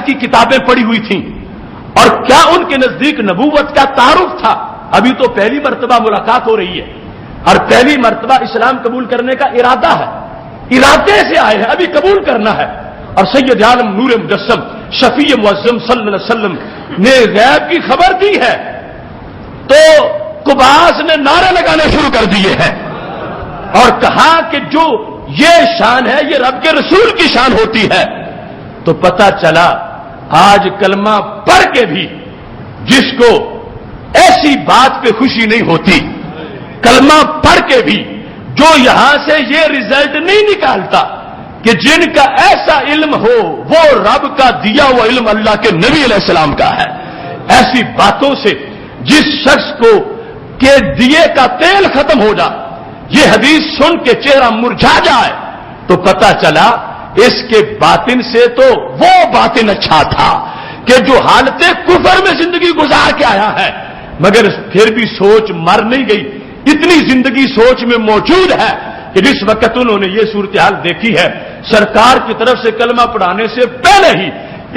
کی کتابیں پڑھی ہوئی تھیں اور کیا ان کے نزدیک نبوت کا تعارف تھا؟ ابھی تو پہلی مرتبہ ملاقات ہو رہی ہے اور پہلی مرتبہ اسلام قبول کرنے کا ارادہ ہے، ارادے سے آئے ہیں، ابھی قبول کرنا ہے۔ اور سید عالم نور مجسم شفیع معظم صلی اللہ علیہ وسلم نے غیب کی خبر دی ہے تو قباس نے نعرے لگانے شروع کر دیے ہیں اور کہا کہ جو یہ شان ہے یہ رب کے رسول کی شان ہوتی ہے۔ تو پتہ چلا آج کلمہ پڑھ کے بھی جس کو ایسی بات پہ خوشی نہیں ہوتی، کلمہ پڑھ کے بھی جو یہاں سے یہ رزلٹ نہیں نکالتا کہ جن کا ایسا علم ہو وہ رب کا دیا ہوا علم اللہ کے نبی علیہ السلام کا ہے، ایسی باتوں سے جس شخص کو کہ دیے کا تیل ختم ہو جائے، یہ حدیث سن کے چہرہ مرجھا جائے، تو پتہ چلا اس کے باطن سے تو وہ باطن اچھا تھا کہ جو حالت کفر میں زندگی گزار کے آیا ہے، مگر پھر بھی سوچ مر نہیں گئی، اتنی زندگی سوچ میں موجود ہے کہ جس وقت انہوں نے یہ صورتحال دیکھی ہے، سرکار کی طرف سے کلمہ پڑھانے سے پہلے ہی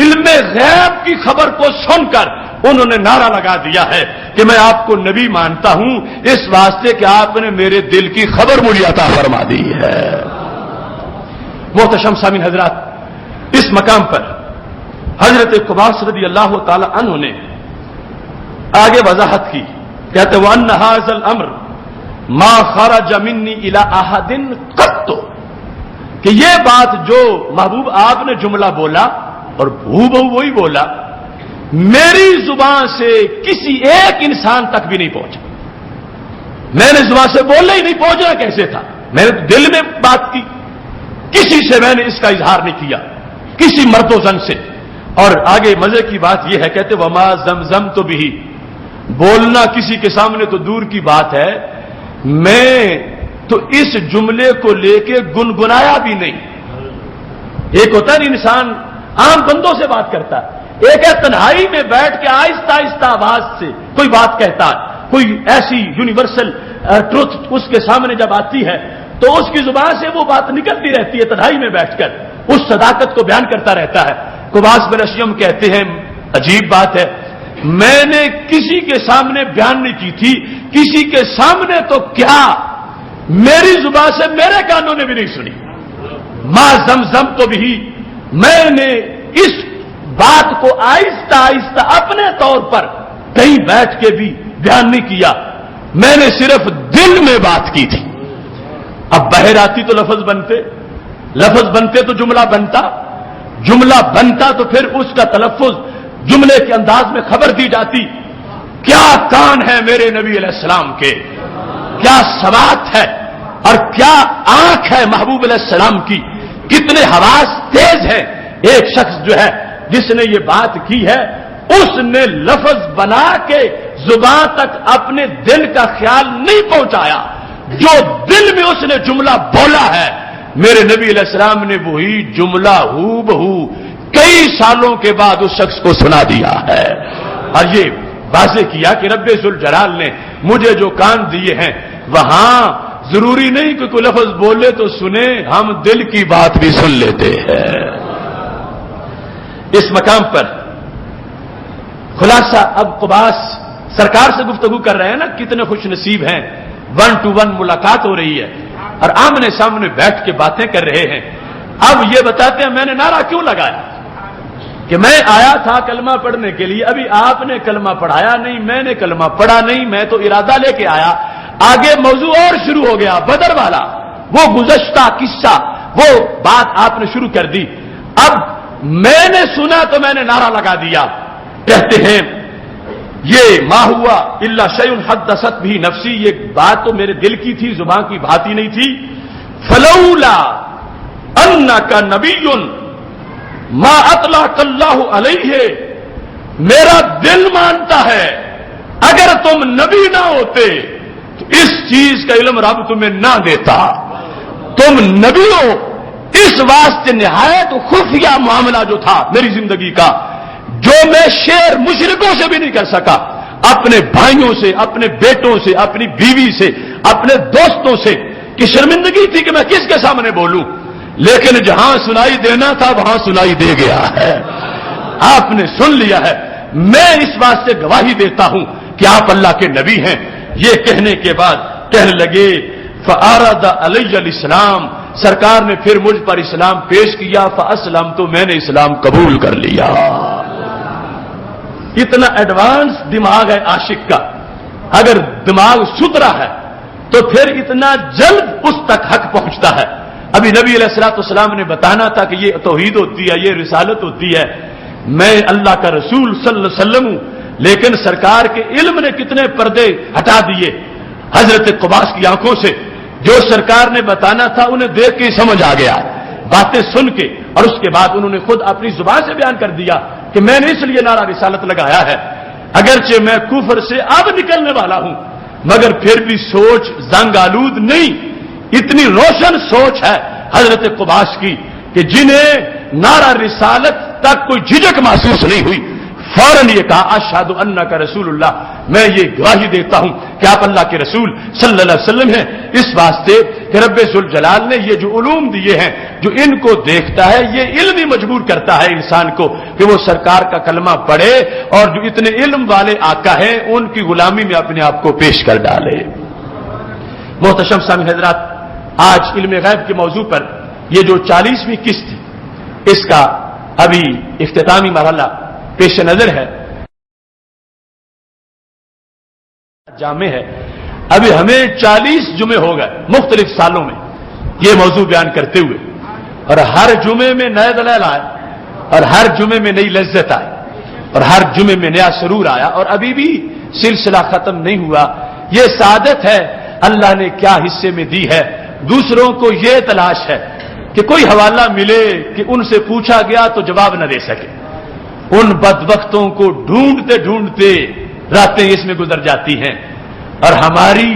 علم غیب کی خبر کو سن کر انہوں نے نعرہ لگا دیا ہے کہ میں آپ کو نبی مانتا ہوں اس واسطے کہ آپ نے میرے دل کی خبر مجھے عطا فرما دی ہے۔ محتشم سامعین حضرات، اس مقام پر حضرت قباس رضی اللہ تعالی عنہ نے آگے وضاحت کی، کہتے وَأَنَّ هَذَا الْأَمْرُ مَا خَرَجَ مِنِّي إِلَىٰ أَحَدٍ قَطُّ، کہ یہ بات جو محبوب آپ نے جملہ بولا اور بہو وہی بولا، میری زبان سے کسی ایک انسان تک بھی نہیں پہنچا۔ میں نے زبان سے بولنا ہی نہیں، پہنچنا کیسے تھا؟ میں نے دل میں بات کی، کسی سے میں نے اس کا اظہار نہیں کیا، کسی مرد و زن سے۔ اور آگے مزے کی بات یہ ہے، کہتے وما زمزمت بہ، بولنا کسی کے سامنے تو دور کی بات ہے، میں تو اس جملے کو لے کے گنگنایا بھی نہیں۔ ایک ہوتا ہے انسان عام بندوں سے بات کرتا ہے، ایک ہے تنہائی میں بیٹھ کے آہستہ آہستہ آواز سے کوئی بات کہتا ہے، کوئی ایسی یونیورسل ٹروتھ اس کے سامنے جب آتی ہے تو اس کی زبان سے وہ بات نکلتی رہتی ہے، تنہائی میں بیٹھ کر اس صداقت کو بیان کرتا رہتا ہے۔ قباس بن اشیم کہتے ہیں عجیب بات ہے، میں نے کسی کے سامنے بیان نہیں کی تھی، کسی کے سامنے تو کیا میری زبان سے میرے کانوں نے بھی نہیں سنی۔ ما زمزم تو بھی، میں نے اس بات کو آہستہ آہستہ اپنے طور پر کہیں بیٹھ کے بھی بیان نہیں کیا، میں نے صرف دل میں بات کی تھی۔ اب بہر آتی تو لفظ بنتے تو جملہ بنتا تو پھر اس کا تلفظ جملے کے انداز میں خبر دی جاتی۔ کیا کان ہے میرے نبی علیہ السلام کے، کیا سماعت ہے اور کیا آنکھ ہے محبوب علیہ السلام کی، کتنے حواس تیز ہیں۔ ایک شخص جو ہے جس نے یہ بات کی ہے، اس نے لفظ بنا کے زبان تک اپنے دل کا خیال نہیں پہنچایا، جو دل میں اس نے جملہ بولا ہے، میرے نبی علیہ السلام نے وہی جملہ ہو بہو کئی سالوں کے بعد اس شخص کو سنا دیا ہے۔ اور یہ واضح کیا کہ رب ذوالجلال نے مجھے جو کان دیے ہیں وہاں ضروری نہیں کہ کوئی لفظ بولے تو سنے، ہم دل کی بات بھی سن لیتے ہیں۔ اس مقام پر خلاصہ اب قباس سرکار سے گفتگو کر رہے ہیں نا، کتنے خوش نصیب ہیں، 1 to 1 ملاقات ہو رہی ہے اور آمنے سامنے بیٹھ کے باتیں کر رہے ہیں۔ اب یہ بتاتے ہیں میں نے نعرہ کیوں لگایا کہ میں آیا تھا کلمہ پڑھنے کے لیے، ابھی آپ نے کلمہ پڑھایا نہیں، میں نے کلمہ پڑھا نہیں، میں تو ارادہ لے کے آیا۔ آگے موضوع اور شروع ہو گیا، بدر والا وہ گزشتہ قصہ، وہ بات آپ نے شروع کر دی۔ اب میں نے سنا تو میں نے نعرہ لگا دیا۔ کہتے ہیں یہ ما ہوا الا شیء حدثت بھی نفسی، یہ بات تو میرے دل کی تھی، زبان کی بات ہی نہیں تھی۔ فلولا انک نبی ما اطلعک اللہ علیہ، میرا دل مانتا ہے اگر تم نبی نہ ہوتے تو اس چیز کا علم رب تمہیں نہ دیتا، تم نبی ہو، اس واسطے نہایت خفیہ معاملہ جو تھا میری زندگی کا، جو میں شیر مشرکوں سے بھی نہیں کر سکا، اپنے بھائیوں سے، اپنے بیٹوں سے، اپنی بیوی سے، اپنے دوستوں سے، کہ شرمندگی تھی کہ میں کس کے سامنے بولوں، لیکن جہاں سنائی دینا تھا وہاں سنائی دے گیا ہے۔ آپ نے سن لیا ہے، میں اس بات سے گواہی دیتا ہوں کہ آپ اللہ کے نبی ہیں۔ یہ کہنے کے بعد کہنے لگے فَأَرَدَ عَلَيَّ الْإِسْلَامَ، سرکار نے پھر مجھ پر اسلام پیش کیا، فَأَسْلَمْتُ، میں نے اسلام قبول کر لیا۔ اتنا ایڈوانس دماغ ہے عاشق کا، اگر دماغ ستھرا ہے تو پھر اتنا جلد اس تک حق پہنچتا ہے۔ ابھی نبی علیہ الصلوۃ والسلام نے بتانا تھا کہ یہ توحید ہوتی ہے، یہ رسالت ہوتی ہے، میں اللہ کا رسول صلی اللہ علیہ وسلم ہوں، لیکن سرکار کے علم نے کتنے پردے ہٹا دیے حضرت قباس کی آنکھوں سے۔ جو سرکار نے بتانا تھا انہیں دیکھ کے سمجھ آ گیا، باتیں سن کے، اور اس کے بعد انہوں نے خود اپنی زبان سے بیان کر دیا کہ میں نے اس لیے نعرہ رسالت لگایا ہے، اگرچہ میں کفر سے اب نکلنے والا ہوں، مگر پھر بھی سوچ زنگ آلود نہیں، اتنی روشن سوچ ہے حضرت قباس کی کہ جنہیں نعرہ رسالت تک کوئی جھجک محسوس نہیں ہوئی، فوراً یہ کہا اشہد انک رسول اللہ، میں یہ گواہی دیتا ہوں کہ آپ اللہ کے رسول صلی اللہ علیہ وسلم ہیں، اس واسطے کہ رب ذوالجلال نے یہ جو علوم دیے ہیں، جو ان کو دیکھتا ہے یہ علم ہی مجبور کرتا ہے انسان کو کہ وہ سرکار کا کلمہ پڑھے اور جو اتنے علم والے آقا ہیں ان کی غلامی میں اپنے آپ کو پیش کر ڈالے۔ محتشم سامعین حضرات، آج علم غیب کے موضوع پر یہ جو 40ویں قسط ہے اس کا ابھی اختتامی مرحلہ پیش نظر ہے، جامع ہے۔ ابھی ہمیں 40 جمعے ہو گئے مختلف سالوں میں یہ موضوع بیان کرتے ہوئے، اور ہر جمعے میں نئے دلائل آئے، اور ہر جمعے میں نئی لذت آئی، اور ہر جمعے میں نیا سرور آیا، اور ابھی بھی سلسلہ ختم نہیں ہوا۔ یہ سعادت ہے اللہ نے کیا حصے میں دی ہے، دوسروں کو یہ تلاش ہے کہ کوئی حوالہ ملے کہ ان سے پوچھا گیا تو جواب نہ دے سکے۔ ان بدبختوں کو ڈھونڈتے ڈھونڈتے راتیں اس میں گزر جاتی ہیں، اور ہماری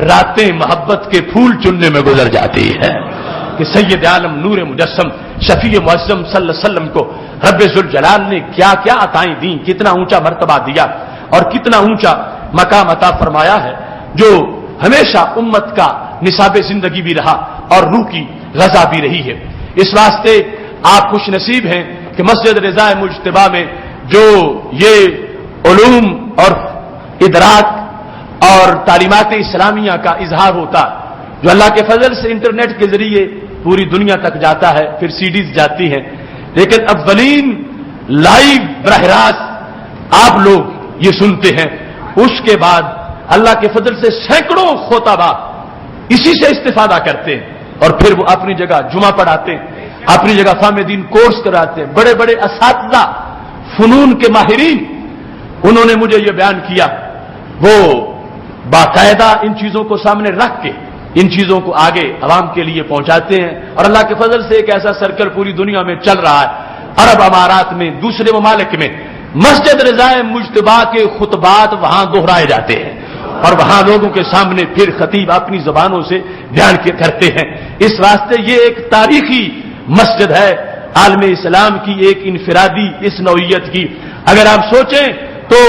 راتیں محبت کے پھول چننے میں گزر جاتی ہے کہ سید عالم نور مجسم شفیع معظم صلی اللہ علیہ وسلم کو رب ذوالجلال نے کیا کیا عطائیں دیں، کتنا اونچا مرتبہ دیا اور کتنا اونچا مقام عطا فرمایا ہے، جو ہمیشہ امت کا نصاب زندگی بھی رہا اور روح کی غذا بھی رہی ہے۔ اس واسطے آپ خوش نصیب ہیں کہ مسجد رضا مجتبیٰ میں جو یہ علوم اور ادراک اور تعلیمات اسلامیہ کا اظہار ہوتا، جو اللہ کے فضل سے انٹرنیٹ کے ذریعے پوری دنیا تک جاتا ہے، پھر سیڈیز جاتی ہیں، لیکن اولین لائیو براہ راست آپ لوگ یہ سنتے ہیں، اس کے بعد اللہ کے فضل سے سینکڑوں خطبہ اسی سے استفادہ کرتے ہیں، اور پھر وہ اپنی جگہ جمعہ پڑھاتے ہیں، اپنی جگہ فہم دین کورس کراتے ہیں، بڑے بڑے اساتذہ فنون کے ماہرین انہوں نے مجھے یہ بیان کیا، وہ باقاعدہ ان چیزوں کو سامنے رکھ کے ان چیزوں کو آگے عوام کے لیے پہنچاتے ہیں، اور اللہ کے فضل سے ایک ایسا سرکل پوری دنیا میں چل رہا ہے، عرب امارات میں، دوسرے ممالک میں مسجد رضا مجتبیٰ کے خطبات وہاں دہرائے جاتے ہیں، اور وہاں لوگوں کے سامنے پھر خطیب اپنی زبانوں سے بیان کرتے ہیں۔ اس واسطے یہ ایک تاریخی مسجد ہے عالم اسلام کی، ایک انفرادی اس نوعیت کی۔ اگر آپ سوچیں تو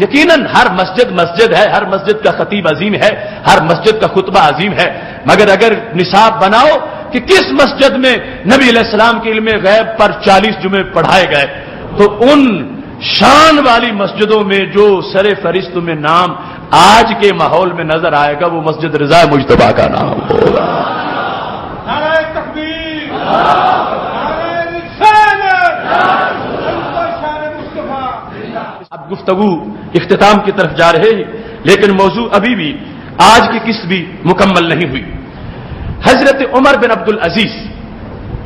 یقیناً ہر مسجد مسجد ہے، ہر مسجد کا خطیب عظیم ہے، ہر مسجد کا خطبہ عظیم ہے، مگر اگر نصاب بناؤ کہ کس مسجد میں نبی علیہ السلام کے علم غیب پر 40 جمعے پڑھائے گئے، تو ان شان والی مسجدوں میں جو سر فہرست میں نام آج کے ماحول میں نظر آئے گا وہ مسجد رضا مجتبیٰ کا نام ہوگا۔ نعرہ تکبیر، نعرہ رسالت، شان مصطفیٰ۔ اب گفتگو اختتام کی طرف جا رہے ہیں، لیکن موضوع ابھی بھی آج کی قسط بھی مکمل نہیں ہوئی۔ حضرت عمر بن عبد العزیز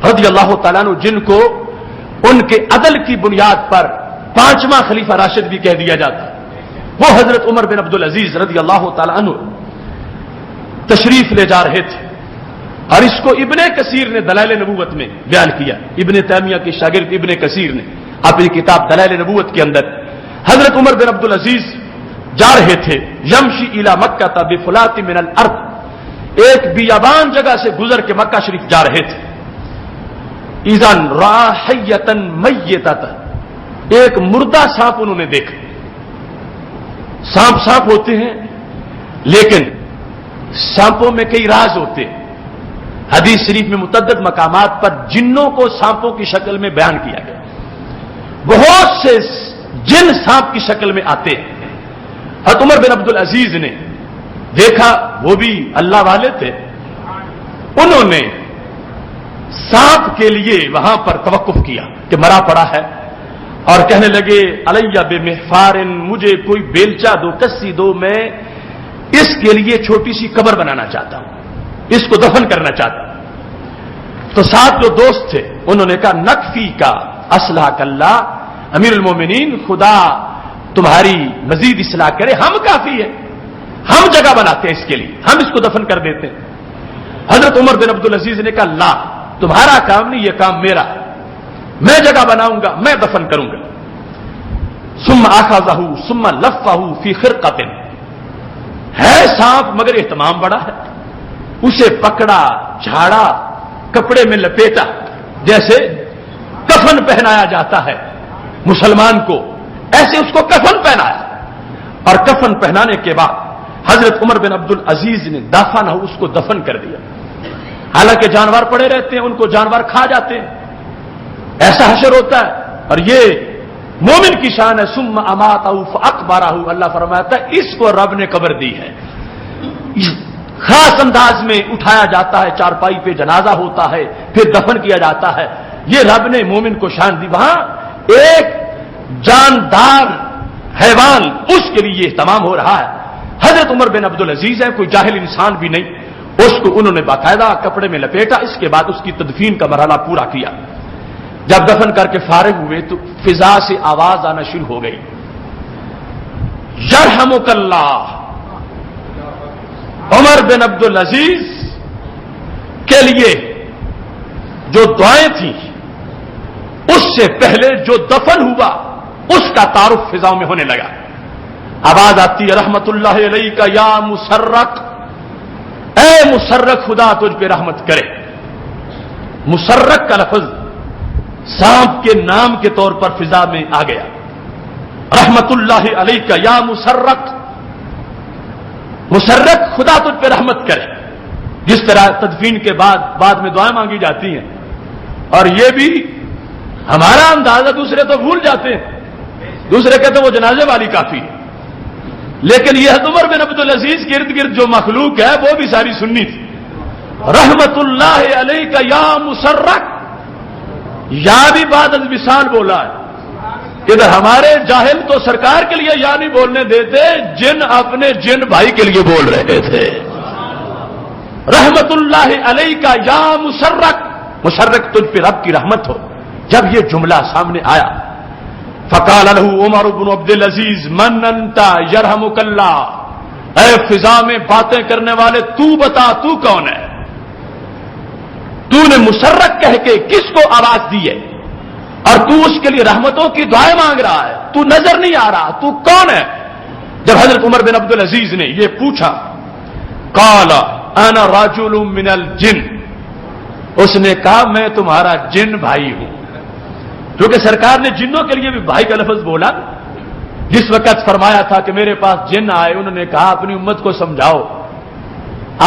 رضی اللہ تعالیٰ عنہ، جن کو ان کے عدل کی بنیاد پر 5واں خلیفہ راشد بھی کہہ دیا جاتا، وہ حضرت عمر بن عبد العزیز رضی اللہ تعالیٰ عنہ تشریف لے جا رہے تھے، اور اس کو ابن کثیر نے دلائل نبوت میں بیان کیا۔ ابن تیمیہ کے شاگرد ابن کثیر نے اپنی کتاب دلائل نبوت کے اندر حضرت عمر بن عبد العزیز جا رہے تھے، یمشی الی مکہ بفلات من الارض، ایک بیابان جگہ سے گزر کے مکہ شریف جا رہے تھے۔ اذن راحیتا میتتا، ایک مردہ سانپ انہوں نے دیکھا۔ سانپ ہوتے ہیں، لیکن سانپوں میں کئی راز ہوتے ہیں۔ حدیث شریف میں متعدد مقامات پر جنوں کو سانپوں کی شکل میں بیان کیا گیا۔ بہت سے جن سانپ کی شکل میں آتے ہیں. حضرت عمر بن عبد العزیز نے دیکھا، وہ بھی اللہ والے تھے، انہوں نے سانپ کے لیے وہاں پر توقف کیا کہ مرا پڑا ہے، اور کہنے لگے علیہ بمحفار، مجھے کوئی بیلچا دو، کسی دو، میں اس کے لیے چھوٹی سی قبر بنانا چاہتا ہوں، اس کو دفن کرنا چاہتا ہوں. تو ساتھ جو دوست تھے انہوں نے کہا نکفی کا اصلاح کلّہ، امیر المومنین خدا تمہاری مزید اصلاح کرے، ہم کافی ہے، ہم جگہ بناتے ہیں اس کے لیے، ہم اس کو دفن کر دیتے ہیں. حضرت عمر بن عبد العزیز نے کہا لا، تمہارا کام نہیں، یہ کام میرا، میں جگہ بناؤں گا، میں دفن کروں گا. ثم اخذہ ثم لفہ فی خرقۃ، ہے سانپ مگر اہتمام بڑا ہے، اسے پکڑا، جھاڑا، کپڑے میں لپیٹا، جیسے کفن پہنایا جاتا ہے مسلمان کو، ایسے اس کو کفن پہنایا. اور کفن پہنانے کے بعد حضرت عمر بن عبد العزیز نے دفن ہو اس کو دفن کر دیا. حالانکہ جانور پڑے رہتے ہیں، ان کو جانور کھا جاتے ہیں، ایسا حشر ہوتا ہے. اور یہ مومن کی شان ہے. ثم اماتہ فاقبرہ، اللہ فرماتا ہے اس کو رب نے قبر دی ہے. خاص انداز میں اٹھایا جاتا ہے، چارپائی پہ جنازہ ہوتا ہے، پھر دفن کیا جاتا ہے. یہ رب نے مومن کو شان دی. وہاں ایک جاندار حیوان، اس کے لیے اہتمام ہو رہا ہے. حضرت عمر بن عبد العزیز ہے، کوئی جاہل انسان بھی نہیں، اس کو انہوں نے باقاعدہ کپڑے میں لپیٹا. اس کے بعد اس کی تدفین کا مرحلہ پورا کیا. جب دفن کر کے فارغ ہوئے تو فضا سے آواز آنا شروع ہو گئی، یرحمک اللہ. عمر بن عبد العزیز کے لیے جو دعائیں تھیں، اس سے پہلے جو دفن ہوا اس کا تعارف فضاؤں میں ہونے لگا. آواز آتی ہے رحمت اللہ علیہ کا یا مسرق، اے مسرق خدا تجھ پہ رحمت کرے. مسرق کا لفظ سانپ کے نام کے طور پر فضا میں آ گیا. رحمت اللہ علیہ کا یا مسرق، مسرق خدا تجھ پہ رحمت کرے. جس طرح تدفین کے بعد میں دعائیں مانگی جاتی ہیں، اور یہ بھی ہمارا اندازہ دوسرے تو بھول جاتے ہیں، دوسرے کہتے ہیں وہ جنازے والی کافی ہے، لیکن یہ عمر بن عبد العزیز کے ارد گرد جو مخلوق ہے وہ بھی ساری سنی تھی. رحمت اللہ علیہ کا یا مسرق، یا بھی بعد از وصال بولا ہے. ادھر ہمارے جاہل تو سرکار کے لیے یا نہیں بولنے دیتے، جن اپنے جن بھائی کے لیے بول رہے تھے. رحمت اللہ علیہ کا یا مسرق، مسرق تجھ پہ رب کی رحمت ہو. جب یہ جملہ سامنے آیا فقال له عمر بن عبد العزیز من انت یرحمک اللہ، اے فضا میں باتیں کرنے والے تو بتا تو کون ہے؟ تو نے مسرق کہہ کے کس کو آواز دی ہے، اور تو اس کے لیے رحمتوں کی دعائیں مانگ رہا ہے، تو نظر نہیں آ رہا، تو کون ہے؟ جب حضرت عمر بن عبد العزیز نے یہ پوچھا، قال انا رجل من الجن، اس نے کہا میں تمہارا جن بھائی ہوں. کیونکہ سرکار نے جنوں کے لیے بھی بھائی کا لفظ بولا. جس وقت فرمایا تھا کہ میرے پاس جن آئے، انہوں نے کہا اپنی امت کو سمجھاؤ،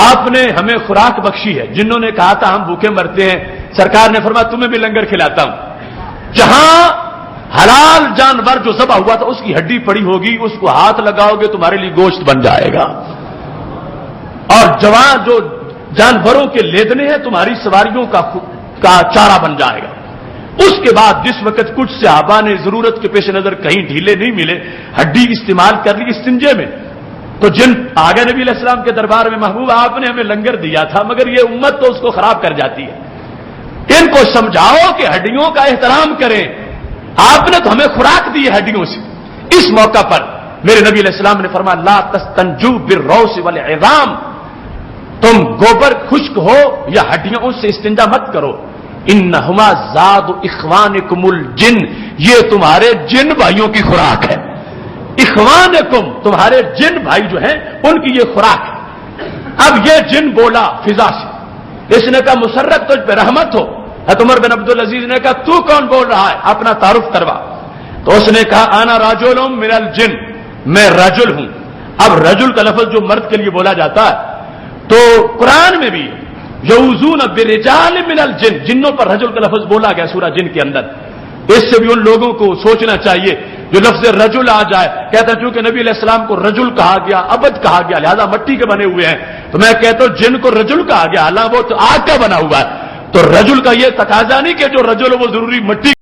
آپ نے ہمیں خوراک بخشی ہے. جنوں نے کہا تھا ہم بھوکے مرتے ہیں، سرکار نے فرمایا تمہیں بھی لنگر کھلاتا ہوں. جہاں حلال جانور جو ذبح ہوا تھا اس کی ہڈی پڑی ہوگی، اس کو ہاتھ لگاؤ گے تمہارے لیے گوشت بن جائے گا، اور جوان جو جانوروں کے لیدنے ہیں تمہاری سواریوں کا چارہ بن جائے گا. اس کے بعد جس وقت کچھ صحابہ نے ضرورت کے پیش نظر کہیں ڈھیلے نہیں ملے، ہڈی استعمال کر لی استنجے میں، تو جن آگے نبی علیہ السلام کے دربار میں محبوب آپ نے ہمیں لنگر دیا تھا، مگر یہ امت تو اس کو خراب کر جاتی ہے، ان کو سمجھاؤ کہ ہڈیوں کا احترام کریں، آپ نے تو ہمیں خوراک دی ہے ہڈیوں سے. اس موقع پر میرے نبی علیہ السلام نے فرمایا لا تستنجو بالروث والعظام، تم گوبر خشک ہو یا ہڈیوں اس سے استنجا مت کرو. انہما زاد اخوانکم الجن، یہ تمہارے جن بھائیوں کی خوراک ہے. اخوانکم تمہارے جن بھائی جو ہیں ان کی یہ خوراک ہے. اب یہ جن بولا فضا سے، اس نے کہا مسرت تجھ پہ رحمت ہو. عمر بن عبد العزیز نے کہا تو کون بول رہا ہے، اپنا تعارف کروا. تو اس نے کہا انا رجل من الجن، میں رجل ہوں. اب رجل کا لفظ جو مرد کے لیے بولا جاتا ہے تو قرآن میں بھی یعوذون برجال من الجن، جنوں پر رجل کا لفظ بولا گیا سورہ جن کے اندر. اس سے بھی ان لوگوں کو سوچنا چاہیے جو لفظ رجل آ جائے، کہتا ہے چونکہ نبی علیہ السلام کو رجل کہا گیا، عبد کہا گیا، لہذا مٹی کے بنے ہوئے ہیں، تو میں کہتا ہوں جن کو رجل کہا گیا حالانکہ وہ تو آگ کا بنا ہوا ہے، تو رجل کا یہ تقاضا نہیں کہ جو رجل وہ ضروری مٹی